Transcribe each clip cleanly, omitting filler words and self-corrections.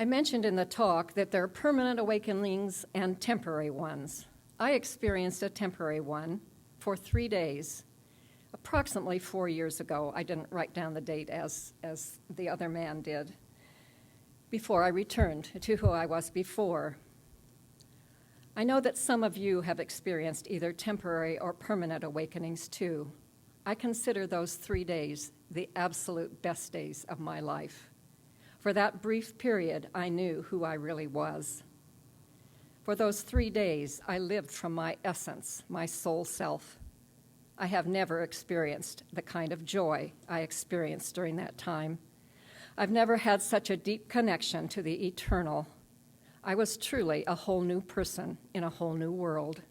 I mentioned in the talk that there are permanent awakenings and temporary ones. I experienced a temporary one for 3 days, approximately 4 years ago. I didn't write down the date as the other man did, before I returned to who I was before. I know that some of you have experienced either temporary or permanent awakenings too. I consider those 3 days the absolute best days of my life. For that brief period, I knew who I really was. For those 3 days, I lived from my essence, my soul self. I have never experienced the kind of joy I experienced during that time. I've never had such a deep connection to the eternal. I was truly a whole new person in a whole new world.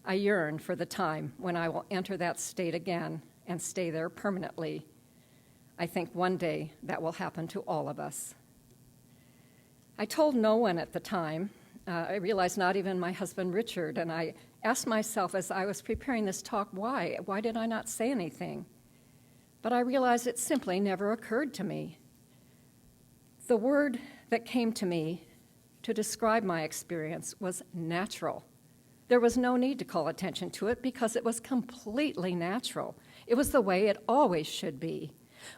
I yearn for the time when I will enter that state again and stay there permanently. I think one day that will happen to all of us. I told no one at the time. I realized not even my husband Richard, and I asked myself as I was preparing this talk, why? Why did I not say anything? But I realized it simply never occurred to me. The word that came to me to describe my experience was natural. There was no need to call attention to it because it was completely natural. It was the way it always should be.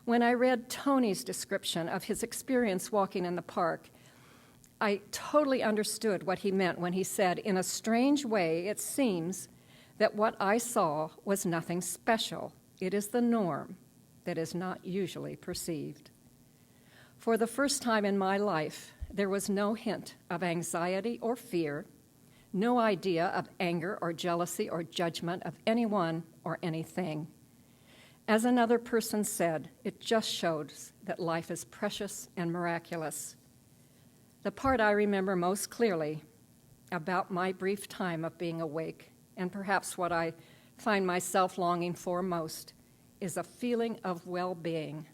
When I read Tony's description of his experience walking in the park, I totally understood what he meant when he said, in a strange way, it seems that what I saw was nothing special. It is the norm that is not usually perceived. For the first time in my life, there was no hint of anxiety or fear, no idea of anger or jealousy or judgment of anyone or anything. As another person said, it just shows that life is precious and miraculous. The part I remember most clearly about my brief time of being awake, and perhaps what I find myself longing for most, is a feeling of well-being.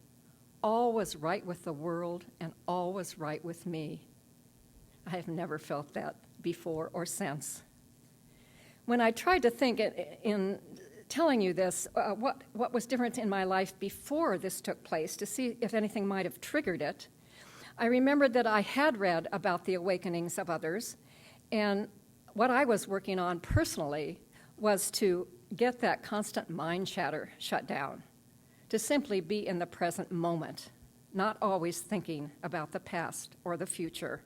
All was right with the world, and all was right with me. I have never felt that before or since. When I tried to think in telling you this, what was different in my life before this took place, to see if anything might have triggered it, I remembered that I had read about the awakenings of others, and what I was working on personally was to get that constant mind chatter shut down, to simply be in the present moment, not always thinking about the past or the future.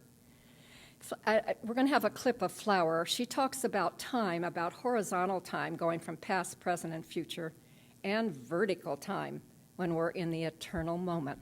We're going to have a clip of Flower. She talks about time, about horizontal time going from past, present, and future, and vertical time when we're in the eternal moment.